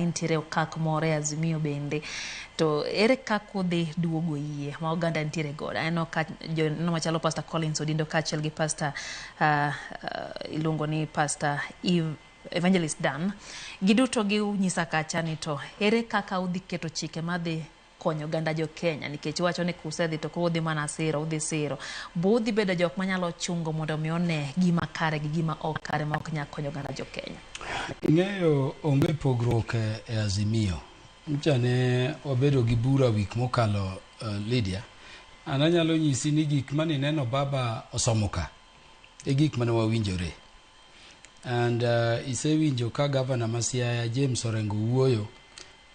intiere okak more Azimio bende to ere kako dhi duogo yie ma oganda ntiere godo. Eno ka no machalo Pastor Collins Odindo kachiel gi Pastor iluongo ni Pastor Evangelist Dan giduto ginyisa kacha ni to ere kaka udhi keto chike madhi konyo oganda jo Kenya nikech wacho ni kusedhi to kodhi mana siro udhi siro budhi bedo jok manyalo chungo mondo mi one gima kare gi gima ok kare ma ok nyal konyo oganda jo Kenya. Ng'eyo onge pogruok e Azimio. Mchane wabedo gi bura wik mokalo Lydia. Ananyalo nyisi ni gik mane neno baba osomoka e gik mane wawinjore. And isewinjo ka Governor Masiaya James Orengo wuoyo,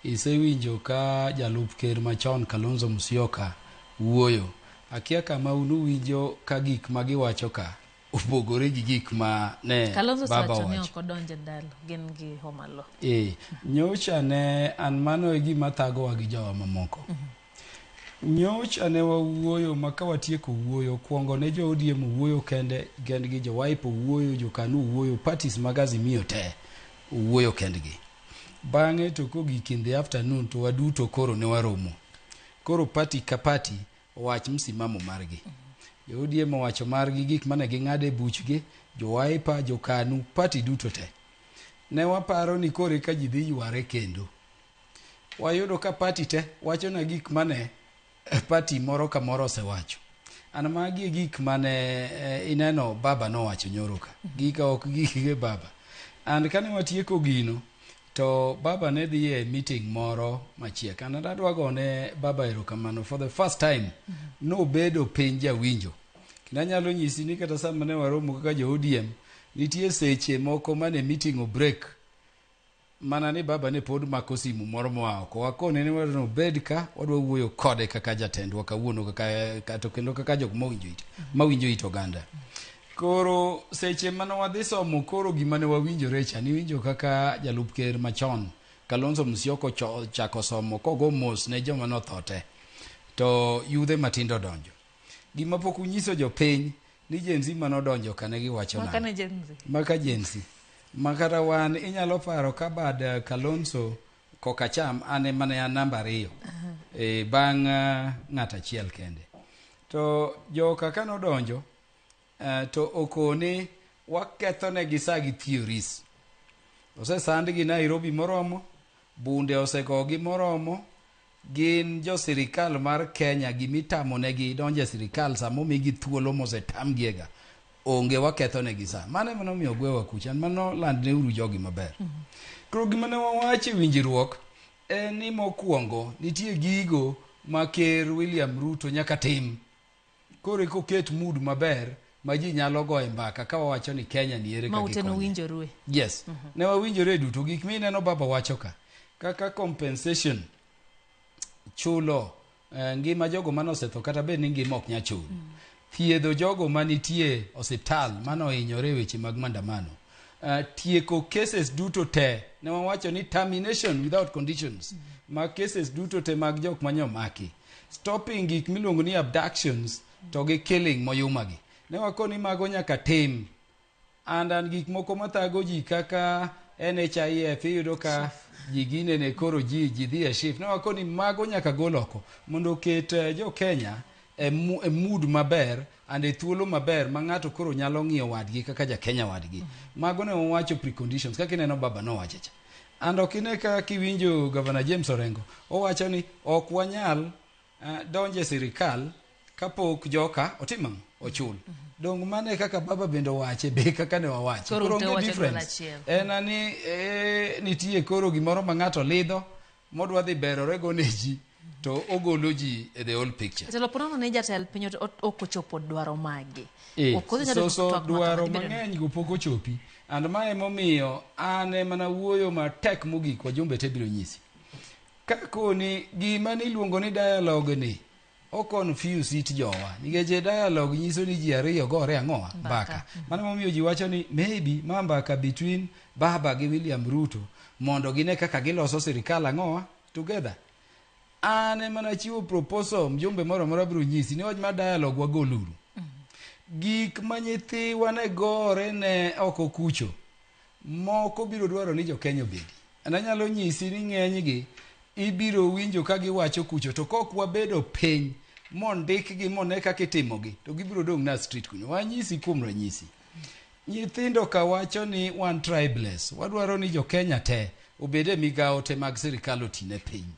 isewinjo ka jalup ker machon Kalonzo Musyoka wuoyo. Akia kama unu winjo ka gik magiwacho ka opogore gi gik ma ne Kalonzo baba wacho wacho. ni ok odonje ndalo gin gi homalo. Nyocha ne an mano e gima thagowa gi jowa mamoko. Nyocha ne wawuoyo maka watieko wuoyo kuongo ne jo ODM wuoyo kende gi jo Wiper wuoyo, jo KANU wuoyo, parties mag Azimio te wuoyo kendgi. Bang'e to kogik in the afternoon to waduto koro ne waromo. Koro party ka party wach msimamo margi. Jo ODM wacho margi gik mane ging'ade buchgi, jo Wiper, jo KANU, party duto te. Ne waparo ni kore ka ji dhi yware kendo. Wayudo ka party te wacho na gik mane party moro ka moro osewacho. An magi gik mane ineno baba no wacho nyoro ka. Gika ok gike baba. And kane watieko gino to baba ne dhi e meeting moro machiek. And adwa gone baba erokamano for the first time no bedo penja winjo. Kinanyalo nyisi ni kata sama ne waromo kaka jo ODM nitie seche moko mane meeting o break mana ni baba ne pod mako simu moro moa oko wakone ni wadno bed ka wadwa wuoyo kode kaka jatendwa kawuono kaka to kendo kaka jok mawinjo it oganda. Koro seche mane wadhi somo koro gima ne wawinjore cha ni winjo kaka jalup ker machon Kalonzo Musyoka chako somo kogo mos ne joma nothote to yudhe matindo donjo. Gima pok unyiso jo piny ni jenzi manodonjo kane giwacho na maka jenzi makara wan inyalo paro ka bad Kalonzo kokacham ane mane an namba 2 bang' ng'at achiel kende to jo kaka nodonjo to okone wakethone gi sagi theories osesandgi Nairobi moromo, bunde osegogi moromo, gin jo sirikal mar Kenya gimitamo negi donje sirikal samo migi thuolo mosetamgiega onge wakethonegi sa mane mano miyo gwewa kuchan mano land ne uru jogi maber. Koro gima ne wawache winjruok ni mokuongo nitie gigo ma ker William Ruto nyaka tim kore koket mood maber ma ji nyalo goye mbaka ka wawacho ni Kenya ni ere kaka mauteno winjorue. Yes. Ne wawinjore duto gik mineno baba wacho ka kaka compensation chulo ngima jogo manosetho kata bed ni ngima ok nya chulo. Thiedho jogo manitie osiptal mano hinyore weche mag mandamano. Tieko cases duto te ne wawacho ni termination without conditions ma cases duto te mag jok manyomaki. Stopping gik miluongo ni abductions to gi killing moyumagi. Ne wakoni mago nyaka tim. Andan gik moko mathago ji kaka NHIF iyudo ka jigine ne koro ji dhi e shift. Ne wakoni mago nyaka goloko mondo ket jo Kenya e mood maber ande thuolo maber ma ng'ato koro nyalo ng'iyo wadgi kaka ja Kenya wadgi. Mago ne wawacho preconditions kaka ineno baba no wachecha. Ando kine ka kiwinjo Governor James Orengo owacho ni ok wanyal donje sirikal kapok joka otimang ochul. Dong mane kaka baba bendo wache be kaka ne wawache. Koro nge difference. Ani nitie koro gimoro ma ng'ato lidho modwa dhi berore go ne ji to ogolo ji the whole picture. Jalo ponono ne jatel piny ok ochopo dwaro magi. So dwaro mang'eny go pok ochopi. And mae momiyo ane mana wuoyo matek mogik wajumbe te biro nyisi. Kakoni gima niluongo ni dialogue ni o confuse it jowa. Nikech dialogue nyiso ni ji ariyo gore ang'owa mbaka. Mano momiyo ji wacho ni maybe mbaka between baba gi William Ruto mondo gine kaka giloso sirikal ang'owa together. Ane mana chiwo proposal mjumbe moro biro nyisi ni wach ma dialogue wagoluru. Gik manyithiwa ne gore ne oko kucho moko biro dwaro ni jo Kenya obedi. Anyalo nyisi ni ng'enygi ibiro winjo ka giwacho kucho, to kok wabedo piny mondikgi mone kaka itimogi, to gibiro dong' na street kunyo. Wanyisi kuom ranyisi. Nyithindo ka wacho ni wan tribeless, wadwaro ni jo Kenya te obede migawo te mag sirikal otine piny.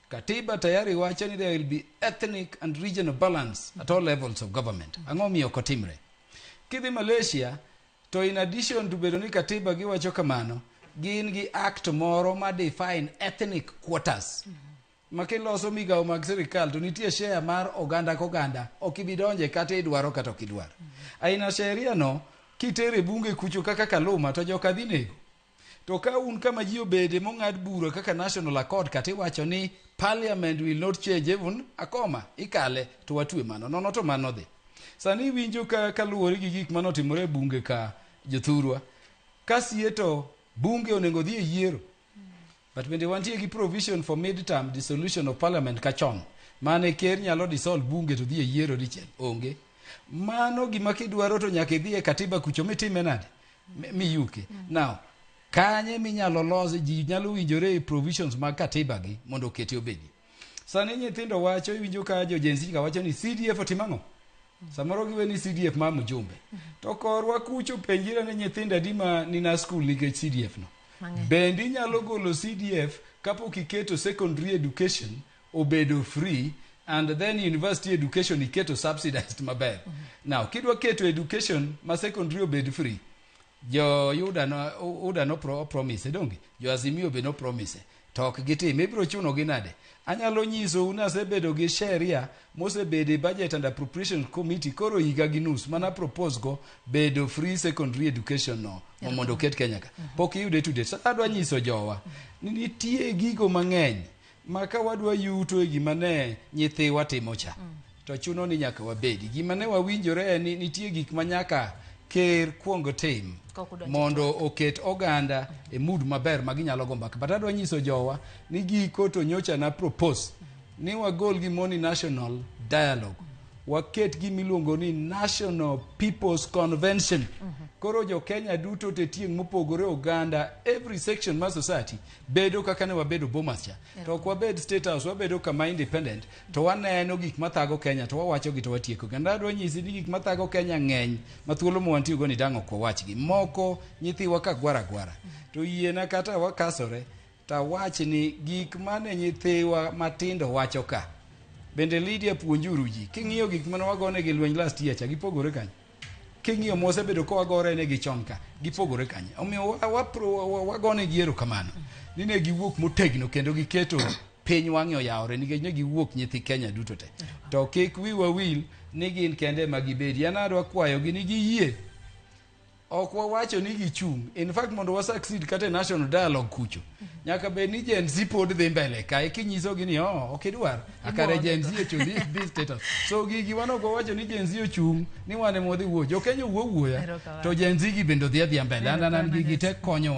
Katiba tayari wacho ni there will be ethnic and regional balance at all levels of government. Ang'o miyo ok otimre? Kidhi Malaysia, to in addition to bedo ni katiba giwacho kamano, gin gi act moro ma define ethnic quotas. Makiloso migawo mag sirikal to nitie share mar oganda koganda, ok ibidonje kata idwaro kata ok idwaro. Aina sheria no kitere bunge kucho kaka Kaluma to joka dhi nego. To ka un kama ji obede mong'ad bura kaka National Accord kata iwacho ni Parliament will not change even a comma, ikale to watwe mano, nono to mano dhi. Sani winjo ka kaluwore gi gik manotimore bunge ka jothurwa. Kasie to bunge onego dhi e yiero. But bende wantie gi provision for mid-term dissolution of parliament kachon. Mane ker nyalo dissolve bunge to dhi e yiero dichiel. Onge. Mano gima kidwaro to nyaka idhi e katiba kucho mitime nade? Miyuke. Now, kanye minyalo losi ji nyalo winjore e provisions mag katiba gi mondo oketi obedi. Sani nyithindo wacho iwinjo ka jo Gen Z ka wacho ni CDF otimang'o. Samoro giwe ni CDF ma mjumbe. To korwa kucho penjira ne nyithindo adima ni na school nikech CDF no. Bendi nyalo golo CDF kapok iketo secondary education obedo free and then university education iketo subsidized maber. Now, kidwa keto education ma secondary obedo free, jo UDA no promise, dongi? Jo Azimio be no promise. Tok gitime, ibiro chuno gi nade. Anyalo nyiso una sebedo gi sheria mosebede budget and appropriation committee koro higa gi nus mana propose go bedo free secondary education no mondo ket Kenya ka. Pok iyude today. Adwa nyiso jowa ni nitie gigo mang'eny maka wadwa yuto e gima ne nyithiwa timo cha. To chuno ni nyaka wabedi. Gima ne wawinjore ni nitie gik manyaka ker kuongo tim mondo oket oganda e mood maber maginyalo go mbaka. But adwa nyiso jowa ni giko to nyocha na propose ni wagol gi Moni National Dialogue, waket gi miluongo ni National People's Convention. Koro jo Kenya duto te tieng' mopogore oganda, every section ma society bedo kaka ne wabedo Bomas cha. To ok wabed state house, wabedo kama independent, to waneno gik mathago Kenya to wawacho gi to watieko. Ganda adwa nyisi ni gik mathago Kenya ng'eny ma thuolo mo wantiyo go ni dang' ok wawachgi. Moko nyithiwa ka gwara. To yiena kata wakasore ta wach ni gik mane nyithiwa matindo wacho ka. Bende Lydia puonjuru ji. King'iyo gik mane wagone gi lweny last year cha gipogore kanyo. King'iyo mosebedo ko wagore ne gi chon ka gipogore kanyo. Omiyo wagone gi erokamano. Ni ne giwuok motegno kendo giketo piny wang'e oyawore nikech ne giwuok nyithi Kenya duto te. To kik wiwa wil ni gin kende magibedi. An adwa kwayo gi ni giyie. Ok wawacho ni gichung'. In fact mondo wa succeed kata National Dialogue kucho. Nyaka be ni Gen Z pod dhi mbele kae kinyiso gi ni ok idwar akare Gen Z ochung' this status. So gigi wanogo wacho ni Gen Z ochung' ni wane modhi wuoyo. Jo Kenya wuoya to Gen Z gi bendo dhi mbele. An gigi tek konyo